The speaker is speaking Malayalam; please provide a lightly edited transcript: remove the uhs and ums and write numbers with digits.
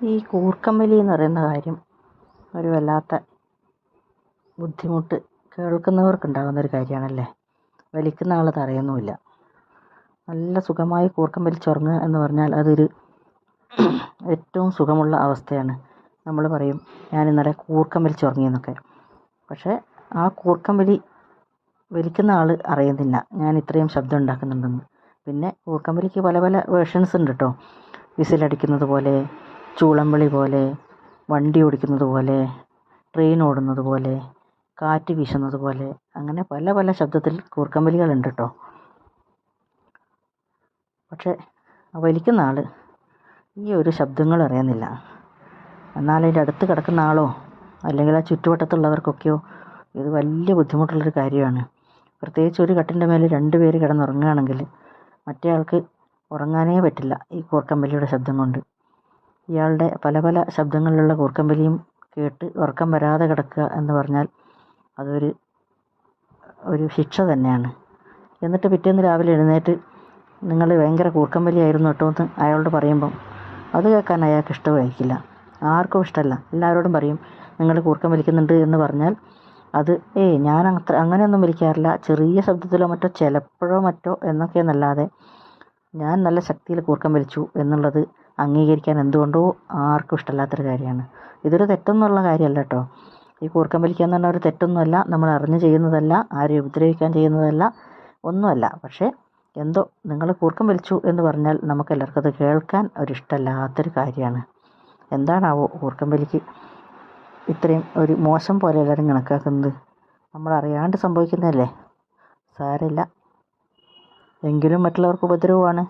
ഈ കൂർക്കമ്പലി എന്ന് പറയുന്ന കാര്യം ഒരു വല്ലാത്ത ബുദ്ധിമുട്ട് കേൾക്കുന്നവർക്കുണ്ടാകുന്നൊരു കാര്യമാണല്ലേ. വലിക്കുന്ന ആൾ അറിയുന്നുമില്ല. നല്ല സുഖമായി കൂർക്കം വലിച്ചുറങ്ങുക എന്ന് പറഞ്ഞാൽ അതൊരു ഏറ്റവും സുഖമുള്ള അവസ്ഥയാണ്. നമ്മൾ പറയും ഞാൻ ഇന്നലെ കൂർക്കം വലിച്ചുറങ്ങിയെന്നൊക്കെ. പക്ഷേ ആ കൂർക്കം വലിക്കുന്ന ആൾ അറിയുന്നില്ല ഞാൻ ഇത്രയും ശബ്ദം ഉണ്ടാക്കുന്നുണ്ടെന്ന്. പിന്നെ കൂർക്കം വലിക്ക് പല പല വേർഷൻസ് ഉണ്ട് കേട്ടോ. വിസിലടിക്കുന്നത് പോലെ, ചൂളംവിളി പോലെ, വണ്ടി ഓടിക്കുന്നത് പോലെ, ട്രെയിൻ ഓടുന്നത് പോലെ, കാറ്റ് വീശുന്നത് പോലെ, അങ്ങനെ പല പല ശബ്ദത്തിൽ കൂർക്കമ്പലികളുണ്ട് കേട്ടോ. പക്ഷേ വലിക്കുന്ന ആൾ ഈ ഒരു ശബ്ദങ്ങൾ അറിയുന്നില്ല. എന്നാൽ അതിൻ്റെ അടുത്ത് കിടക്കുന്ന ആളോ അല്ലെങ്കിൽ ആ ചുറ്റുവട്ടത്തുള്ളവർക്കൊക്കെയോ ഇത് വലിയ ബുദ്ധിമുട്ടുള്ളൊരു കാര്യമാണ്. പ്രത്യേകിച്ച് ഒരു കട്ടിൻ്റെ മേലെ 2 പേര് കിടന്നുറങ്ങുകയാണെങ്കിൽ മറ്റേ ആൾക്ക് ഉറങ്ങാനേ പറ്റില്ല ഈ കൂർക്കമ്പലിയുടെ ശബ്ദം കൊണ്ട്. ഇയാളുടെ പല പല ശബ്ദങ്ങളിലുള്ള കൂർക്കമ്പലിയും കേട്ട് ഉറക്കം വരാതെ കിടക്കുക എന്ന് പറഞ്ഞാൽ അതൊരു ശിക്ഷ തന്നെയാണ്. എന്നിട്ട് പിറ്റേന്ന് രാവിലെ എഴുന്നേറ്റ് നിങ്ങൾ ഭയങ്കര കൂർക്കമ്പലിയായിരുന്നു കേട്ടോ എന്ന് അയാളോട് പറയുമ്പം അത് കേൾക്കാൻ അയാൾക്ക് ഇഷ്ടമായിരിക്കില്ല. ആർക്കും ഇഷ്ടമല്ല. എല്ലാവരോടും പറയും നിങ്ങൾ കൂർക്കം വലിക്കുന്നുണ്ട് എന്ന് പറഞ്ഞാൽ അത് ഞാൻ അങ്ങനെയൊന്നും വലിക്കാറില്ല, ചെറിയ ശബ്ദത്തിലോ മറ്റോ ചിലപ്പോഴോ മറ്റോ എന്നൊക്കെ എന്നല്ലാതെ ഞാൻ നല്ല ശക്തിയിൽ കൂർക്കം വലിച്ചു എന്നുള്ളത് അംഗീകരിക്കാൻ എന്തുകൊണ്ടോ ആർക്കും ഇഷ്ടമല്ലാത്തൊരു കാര്യമാണ്. ഇതൊരു തെറ്റൊന്നുള്ള കാര്യമല്ല കേട്ടോ. ഈ കൂർക്കം വലിക്കുക എന്ന് പറഞ്ഞാൽ ഒരു തെറ്റൊന്നുമല്ല, നമ്മൾ അറിഞ്ഞ് ചെയ്യുന്നതല്ല, ആരെയും ഉപദ്രവിക്കാൻ ചെയ്യുന്നതല്ല, ഒന്നുമല്ല. പക്ഷേ എന്തോ നിങ്ങൾ കൂർക്കം വലിച്ചു എന്ന് പറഞ്ഞാൽ നമുക്കെല്ലാവർക്കും അത് കേൾക്കാൻ ഒരിഷ്ടമല്ലാത്തൊരു കാര്യമാണ്. എന്താണാവോ കൂർക്കം വലിക്ക് ഇത്രയും ഒരു മോശം പോലെ എല്ലാവരും കണക്കാക്കുന്നത്? നമ്മളറിയാണ്ട് സംഭവിക്കുന്നതല്ലേ, സാരമില്ല, എങ്കിലും മറ്റുള്ളവർക്ക് ഉപദ്രവമാണ്.